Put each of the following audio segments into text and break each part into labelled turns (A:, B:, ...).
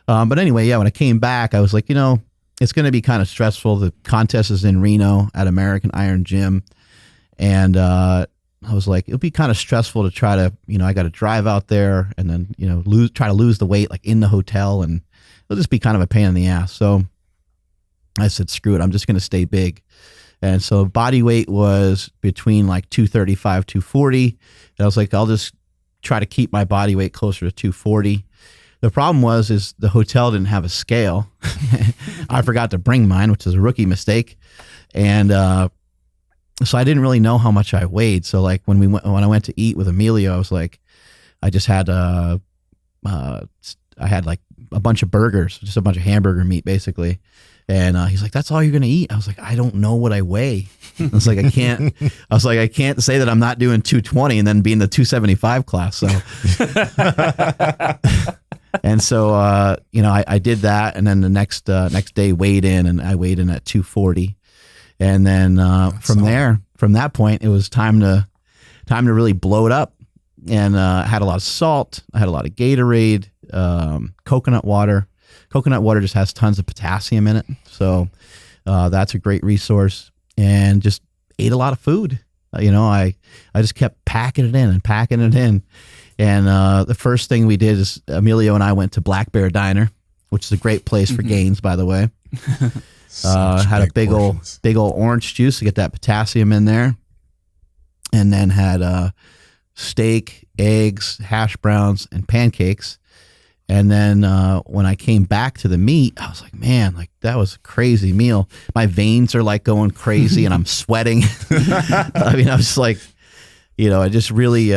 A: But anyway, yeah, when I came back, I was like, it's going to be kind of stressful. The contest is in Reno at American Iron Gym. And I was like, it'll be kind of stressful to try to, I got to drive out there and then, try to lose the weight like in the hotel. And it'll just be kind of a pain in the ass. So I said, screw it. I'm just going to stay big. And so body weight was between like 235, 240. And I was like, I'll just try to keep my body weight closer to 240. The problem is the hotel didn't have a scale. I forgot to bring mine, which is a rookie mistake. And so I didn't really know how much I weighed. So like when I went to eat with Emilio, I was like, I just had I had like a bunch of burgers, just a bunch of hamburger meat basically. And he's like, "That's all you're gonna eat?" I was like, "I don't know what I weigh." I was like, I can't say that I'm not doing 220 and then be in the 275 class. So, and so, I did that. And then the next day weighed in, and I weighed in at 240. And then from that point, it was time to really blow it up. And I had a lot of salt. I had a lot of Gatorade, coconut water. Coconut water just has tons of potassium in it. So that's a great resource. And just ate a lot of food. I just kept packing it in. And the first thing we did is Emilio and I went to Black Bear Diner, which is a great place for gains, by the way. Had a big old orange juice to get that potassium in there. And then had steak, eggs, hash browns, and pancakes. And then when I came back to the meat, I was like, man, like that was a crazy meal. My veins are like going crazy and I'm sweating. I mean, I was like, it just really,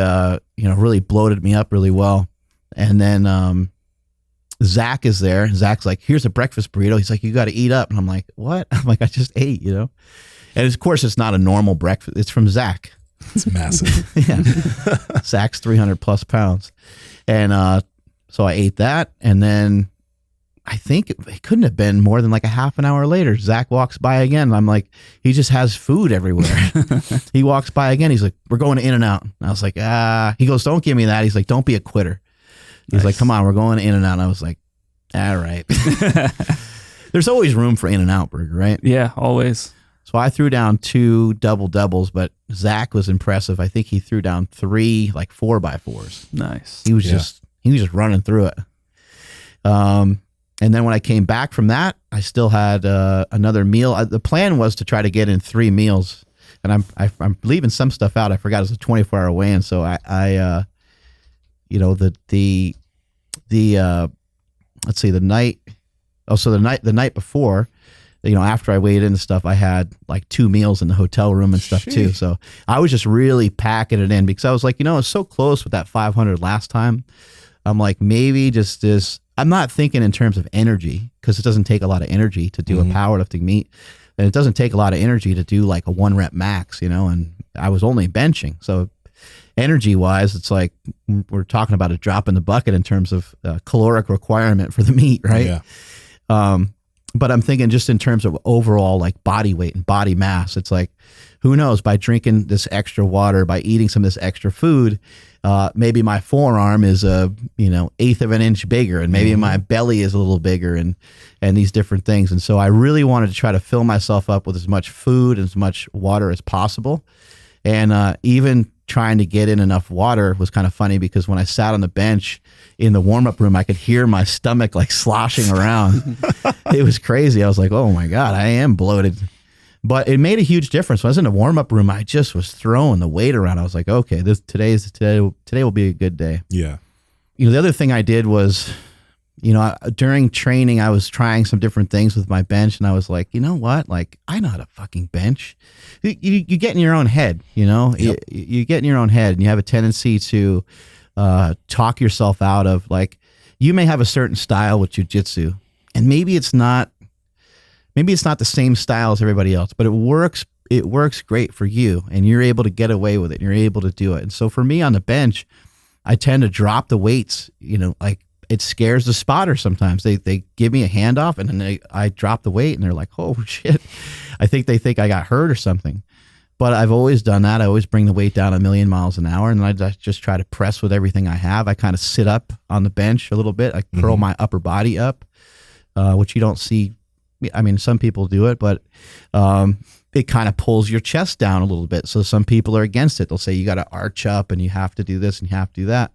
A: really bloated me up really well. And then Zach is there. Zach's like, here's a breakfast burrito. He's like, you got to eat up. And I'm like, what? I'm like, I just ate, And of course, it's not a normal breakfast. It's from Zach.
B: It's massive.
A: Yeah. Zach's 300 plus pounds. And so I ate that, and then I think it couldn't have been more than like a half an hour later. Zach walks by again. And I'm like, he just has food everywhere. He walks by again. He's like, we're going to In-N-Out. I was like, He goes, don't give me that. He's like, don't be a quitter. He's like, come on, we're going to In-N-Out. And I was like, all right. There's always room for In-N-Out burger, right?
C: Yeah, always.
A: So I threw down 2 double doubles, but Zach was impressive. I think he threw down 3 like 4x4s.
C: Nice.
A: He was just running through it. And then when I came back from that, I still had another meal. The plan was to try to get in 3 meals, and I'm leaving some stuff out. I forgot it was a 24-hour weigh-in, so the night before, after I weighed in and stuff, I had like 2 meals in the hotel room and stuff too. So I was just really packing it in because I was like, it's so close with that 500 last time. I'm like, maybe just this. I'm not thinking in terms of energy because it doesn't take a lot of energy to do a powerlifting meet. And it doesn't take a lot of energy to do like a 1 rep max, and I was only benching. So energy wise, it's like we're talking about a drop in the bucket in terms of caloric requirement for the meet, right? Yeah. But I'm thinking just in terms of overall like body weight and body mass, it's like, who knows, by drinking this extra water, by eating some of this extra food, maybe my forearm is a, 1/8 of an inch bigger, and maybe my belly is a little bigger, and these different things. And so I really wanted to try to fill myself up with as much food and as much water as possible. And even trying to get in enough water was kind of funny because when I sat on the bench in the warm-up room, I could hear my stomach like sloshing around. It was crazy. I was like, oh my God, I am bloated. But it made a huge difference. When I was in the warm-up room, I just was throwing the weight around. I was like, okay, today will be a good day.
B: Yeah.
A: The other thing I did was, during training, I was trying some different things with my bench, and I was like, you know what? Like, I know how to fucking bench. You get in your own head, Yep. You get in your own head, and you have a tendency to talk yourself out of, like, you may have a certain style with jiu-jitsu, and maybe it's not the same style as everybody else, but it works great for you, and you're able to get away with it, and you're able to do it. And so for me on the bench, I tend to drop the weights, like it scares the spotter sometimes. They give me a handoff, and then I drop the weight, and they're like, oh shit, I think they think I got hurt or something. But I've always done that. I always bring the weight down 1,000,000 miles an hour, and then I just try to press with everything I have. I kind of sit up on the bench a little bit. I curl my upper body up, which you don't see. I mean, some people do it, but it kind of pulls your chest down a little bit. So some people are against it. They'll say you got to arch up and you have to do this and you have to do that.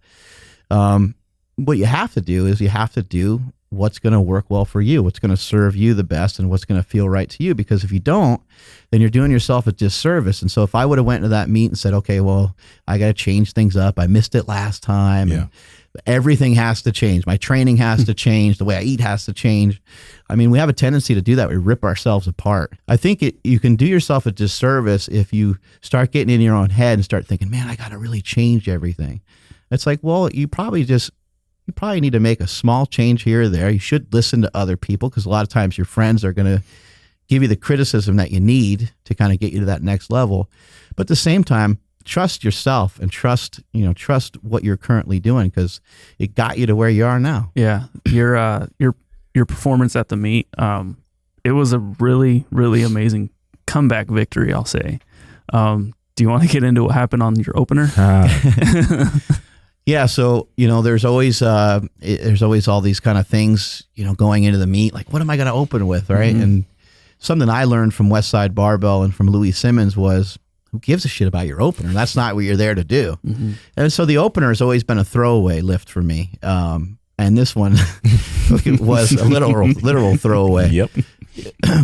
A: What you have to do is you have to do what's going to work well for you, what's going to serve you the best, and what's going to feel right to you. Because if you don't, then you're doing yourself a disservice. And so if I would have went into that meet and said, okay, well, I got to change things up. I missed it last time. Yeah. Everything has to change. My training has to change. The way I eat has to change. I mean, we have a tendency to do that. We rip ourselves apart. I think you can do yourself a disservice if you start getting in your own head and start thinking, man, I got to really change everything. It's like, well, you probably need to make a small change here or there. You should listen to other people, because a lot of times your friends are going to give you the criticism that you need to kind of get you to that next level. But at the same time, trust yourself and trust what you're currently doing, because it got you to where you are now.
B: Yeah. Your performance at the meet, it was a really, really amazing comeback victory, I'll say. Do you want to get into what happened on your opener?
A: Yeah. So, there's always all these kind of things, going into the meet, like, what am I going to open with? Right. Mm-hmm. And something I learned from Westside Barbell and from Louis Simmons was, who gives a shit about your opener? That's not what you're there to do. Mm-hmm. And so the opener has always been a throwaway lift for me. And this one was a literal throwaway. Yep.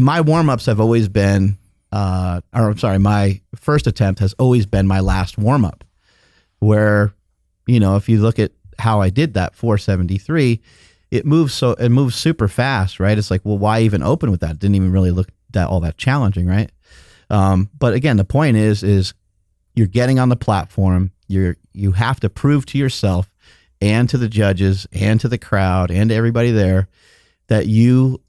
A: My warm-ups have always been, my first attempt has always been my last warm-up, where, if you look at how I did that 473, it moves super fast, right? It's like, well, why even open with that? It didn't even really look all that challenging, right? But again, the point is you're getting on the platform. You have to prove to yourself and to the judges and to the crowd and to everybody there that you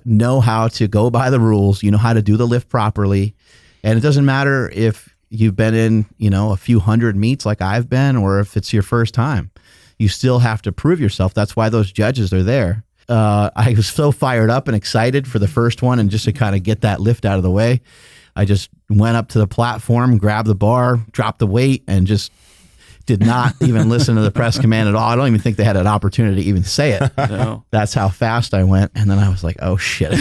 A: know how to go by the rules. You know how to do the lift properly. And it doesn't matter if you've been in, a few hundred meets like I've been, or if it's your first time. You still have to prove yourself. That's why those judges are there. I was so fired up and excited for the first one, and just to kind of get that lift out of the way, I just went up to the platform, grabbed the bar, dropped the weight, and just did not even listen to the press command at all. I don't even think they had an opportunity to even say it. No. That's how fast I went. And then I was like, oh shit.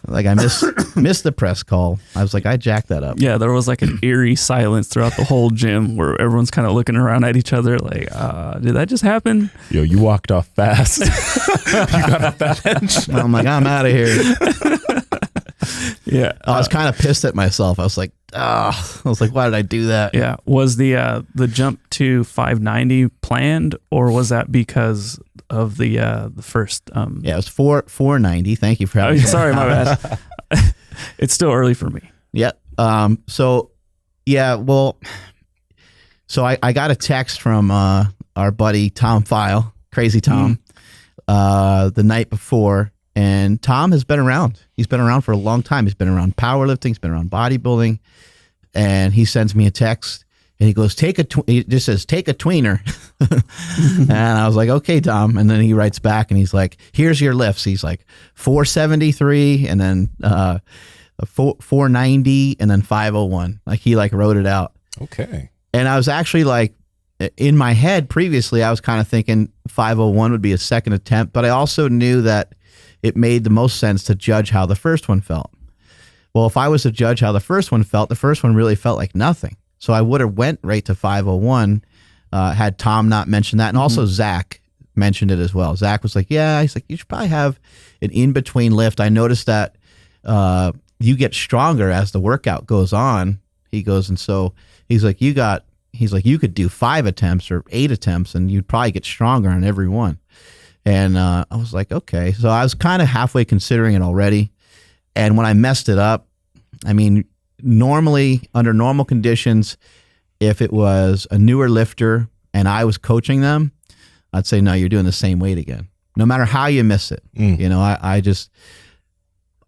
A: Like I missed the press call. I was like, I jacked that up.
B: Yeah, there was like an eerie silence throughout the whole gym where everyone's kind of looking around at each other like, did that just happen?
C: Yo, you walked off fast. You got off that bench.
A: I'm like, I'm out of here.
B: Yeah.
A: I was kind of pissed at myself. I was like, why did I do that?
B: Yeah. Was the jump to 590 planned, or was that because of the first?
A: Yeah, it was 490. Thank you for having me.
B: Sorry, my bad. It's still early for me.
A: Yeah. So I got a text from our buddy Tom File, Crazy Tom, the night before. And Tom has been around. He's been around for a long time. He's been around powerlifting. He's been around bodybuilding. And he sends me a text, and he goes, he just says, take a tweener. And I was like, okay, Tom. And then he writes back, and he's like, here's your lifts. He's like 473, and then 490, and then 501. Like he wrote it out.
C: Okay.
A: And I was actually like, in my head previously, I was kind of thinking 501 would be a second attempt, but I also knew that it made the most sense to judge how the first one felt. Well, if I was to judge how the first one felt, the first one really felt like nothing. So I would have went right to 501 had Tom not mentioned that. And also Zach mentioned it as well. Zach was like, yeah, he's like, you should probably have an in-between lift. I noticed that you get stronger as the workout goes on. He goes, and so he's like, you could do 5 attempts or 8 attempts, and you'd probably get stronger on every one. And I was like, okay. So I was kind of halfway considering it already. And when I messed it up, I mean, normally under normal conditions, if it was a newer lifter and I was coaching them, I'd say, no, you're doing the same weight again, no matter how you miss it.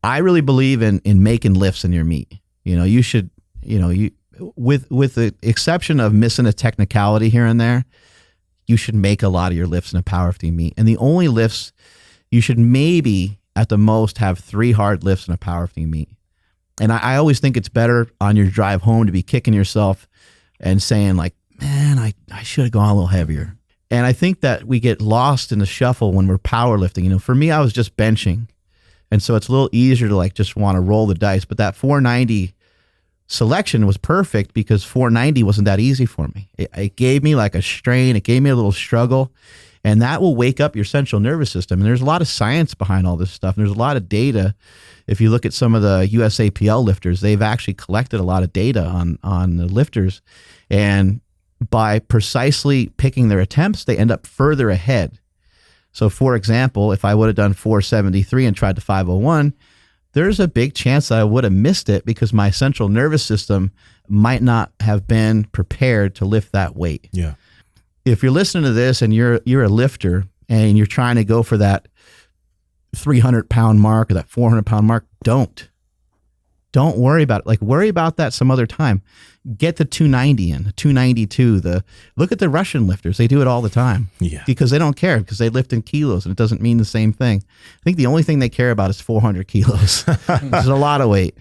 A: I really believe in making lifts in your meet. You should, with the exception of missing a technicality here and there, you should make a lot of your lifts in a powerlifting meet. And the only lifts, you should maybe at the most have 3 hard lifts in a powerlifting meet. And I always think it's better on your drive home to be kicking yourself and saying like, man, I should have gone a little heavier. And I think that we get lost in the shuffle when we're powerlifting. You know, for me, I was just benching. And so it's a little easier to like just want to roll the dice. But that 490 selection was perfect because 490 wasn't that easy for me. It gave me like a strain. It gave me a little struggle. And that will wake up your central nervous system. And there's a lot of science behind all this stuff. And there's a lot of data. If you look at some of the USAPL lifters, they've actually collected a lot of data on the lifters. And by precisely picking their attempts, they end up further ahead. So for example, if I would have done 473 and tried to 501, there's a big chance that I would have missed it because my central nervous system might not have been prepared to lift that weight.
C: Yeah.
A: If you're listening to this and you're a lifter and you're trying to go for that 300-pound mark or that 400-pound mark, don't worry about it. Like, worry about that some other time. Get the 290 in, the 292. Look at the Russian lifters. They do it all the time.
C: Yeah.
A: Because they don't care, because they lift in kilos and it doesn't mean the same thing. I think the only thing they care about is 400 kilos. It's a lot of weight.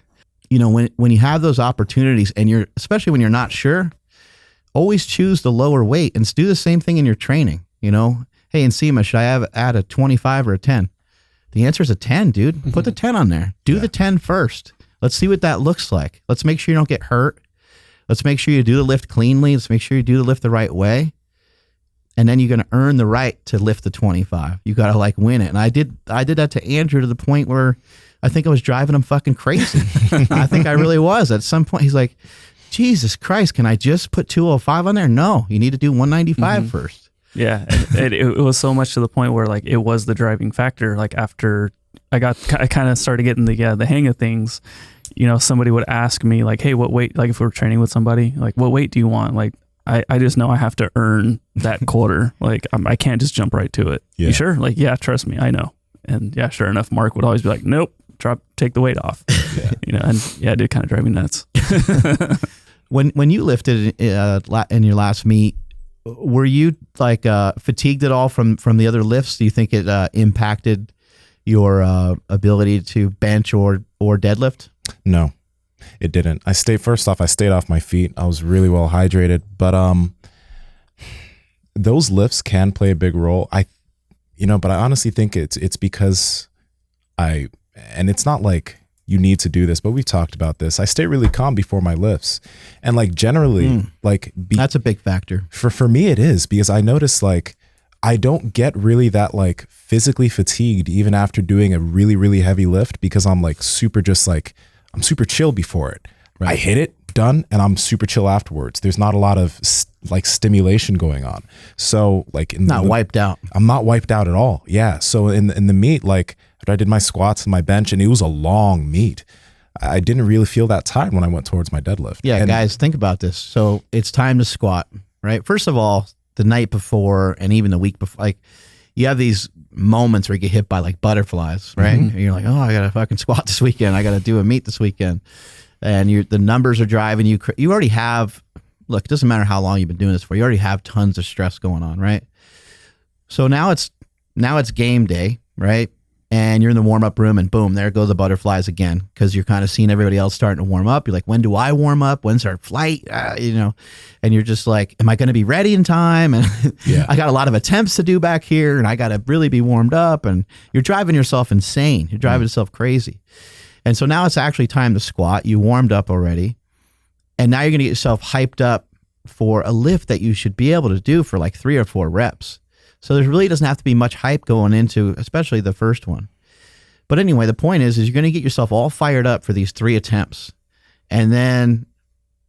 A: You know, when you have those opportunities and especially when you're not sure, always choose the lower weight and do the same thing in your training. You know, hey, Nsima, should I add a 25 or a 10? The answer is a 10, dude. Put the 10 on there. Do the 10 first. Let's see what that looks like. Let's make sure you don't get hurt. Let's make sure you do the lift cleanly. Let's make sure you do the lift the right way. And then you're going to earn the right to lift the 25. You got to like win it. And I did that to Andrew to the point where I think I was driving him fucking crazy. I think I really was. At some point, he's like, Jesus Christ, can I just put 205 on there? No, you need to do 195 first.
B: Yeah. And it was so much to the point where like it was the driving factor. Like after I kind of started getting the hang of things, you know, somebody would ask me like, hey, what weight, like if we were training with somebody, like what weight do you want? Like, I just know I have to earn that quarter. Like I can't just jump right to it.
C: Yeah.
B: You sure? Like, yeah, trust me, I know. And yeah, sure enough, Mark would always be like, nope, take the weight off.
C: Yeah.
B: You know, and yeah, it did kind of drive me nuts.
A: When you lifted in your last meet, were you like fatigued at all from the other lifts? Do you think it impacted your ability to bench or deadlift?
C: No, it didn't. I stayed off my feet. I was really well hydrated, but those lifts can play a big role. But I honestly think it's because and it's not like you need to do this, but we've talked about this. I stay really calm before my lifts. And like generally, that's a big factor. For me, it is, because I notice like I don't get really that like physically fatigued even after doing a really, really heavy lift, because I'm like I'm super chill before it. Right. I hit it, done, and I'm super chill afterwards. There's not a lot of like stimulation going on. So like
A: wiped out.
C: I'm not wiped out at all. Yeah. So in the meet, like I did my squats and my bench, and it was a long meet. I didn't really feel that tired when I went towards my deadlift.
A: Yeah, guys, think about this. So it's time to squat, right? First of all, the night before and even the week before, like you have these moments where you get hit by like butterflies, right? And you're like, oh, I got to fucking squat this weekend. I got to do a meet this weekend. And the numbers are driving you. You already have, look, it doesn't matter how long you've been doing this for. You already have tons of stress going on, right? So now it's game day, right? And you're in the warm-up room and boom, there go the butterflies again, because you're kind of seeing everybody else starting to warm up. You're like, when do I warm up? When's our flight? And you're just like, am I going to be ready in time? And I got a lot of attempts to do back here, and I got to really be warmed up. And you're driving yourself insane. You're driving yourself crazy. And so now it's actually time to squat. You warmed up already. And now you're going to get yourself hyped up for a lift that you should be able to do for like 3 or 4 reps. So there really doesn't have to be much hype going into, especially the first one. But anyway, the point is you're going to get yourself all fired up for these 3 attempts. And then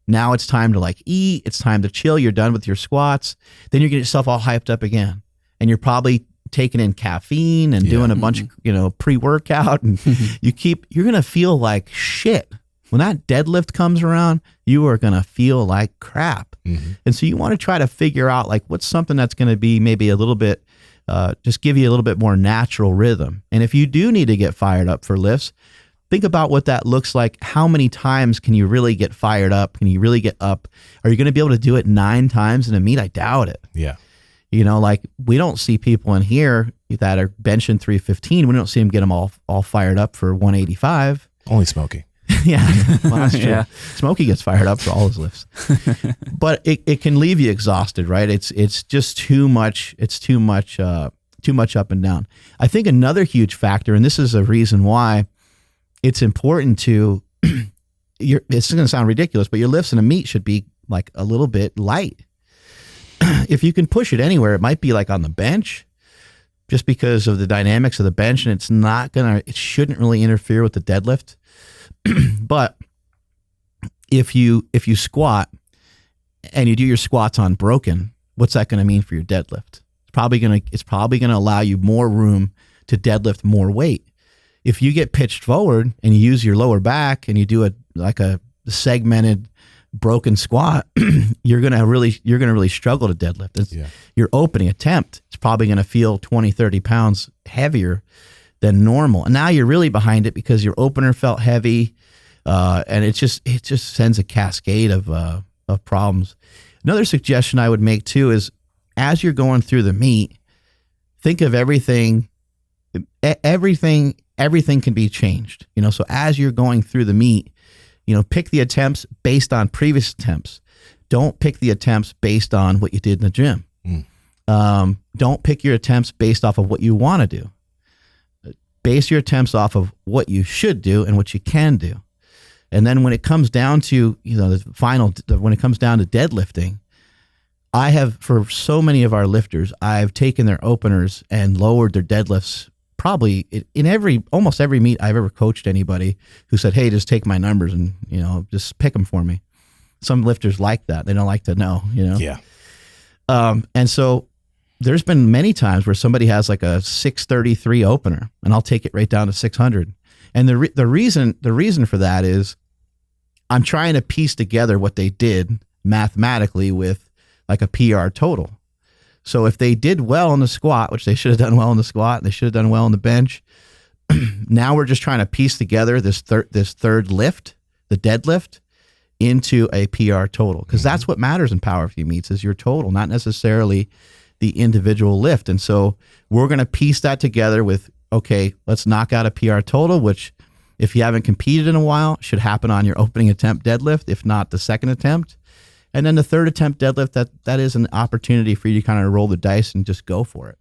A: now it's time to like eat. It's time to chill. You're done with your squats. Then you get yourself all hyped up again. And you're probably taking in caffeine and doing a bunch of, pre-workout. And you're going to feel like shit. When that deadlift comes around, you are going to feel like crap. And so you want to try to figure out like what's something that's going to be maybe a little bit, just give you a little bit more natural rhythm. And if you do need to get fired up for lifts, think about what that looks like. How many times can you really get fired up? Can you really get up? Are you going to be able to do it 9 times in a meet? I doubt it.
C: Yeah.
A: Like we don't see people in here that are benching 315. We don't see them get them all fired up for 185.
C: Only Smokey.
A: Yeah, well, that's true.
B: Yeah.
A: Smokey gets fired up for all his lifts, but it can leave you exhausted, right? It's just too much. It's too much up and down. I think another huge factor, and this is a reason why it's important to. It's going to sound ridiculous, but your lifts in a meet should be like a little bit light. If you can push it anywhere, it might be like on the bench, just because of the dynamics of the bench, and it shouldn't really interfere with the deadlift. But if you squat and you do your squats on broken, what's that going to mean for your deadlift? It's probably going to allow you more room to deadlift more weight. If you get pitched forward and you use your lower back and you do a segmented broken squat, you're going to really struggle to deadlift. Your opening attempt, it's probably going to feel 20, 30 pounds heavier than normal. And now you're really behind it because your opener felt heavy. And it just sends a cascade of problems. Another suggestion I would make too is, as you're going through the meet, think of everything can be changed. So as you're going through the meet, pick the attempts based on previous attempts. Don't pick the attempts based on what you did in the gym. Don't pick your attempts based off of what you want to do. Base your attempts off of what you should do and what you can do. And then when it comes down to, when it comes down to deadlifting, I have, for so many of our lifters, I've taken their openers and lowered their deadlifts probably in almost every meet I've ever coached anybody who said, hey, just take my numbers and, just pick them for me. Some lifters like that. They don't like to know,
C: Yeah.
A: And so there's been many times where somebody has like a 633 opener and I'll take it right down to 600. And the reason for that is I'm trying to piece together what they did mathematically with like a PR total. So if they did well in the squat, which they should have done well in the squat, and they should have done well in the bench, now we're just trying to piece together this third lift, the deadlift, into a PR total, because that's what matters in powerlifting meets is your total, not necessarily the individual lift. And so we're going to piece that together with, okay, let's knock out a PR total, which if you haven't competed in a while, should happen on your opening attempt deadlift, if not the second attempt. And then the third attempt deadlift, that is an opportunity for you to kind of roll the dice and just go for it.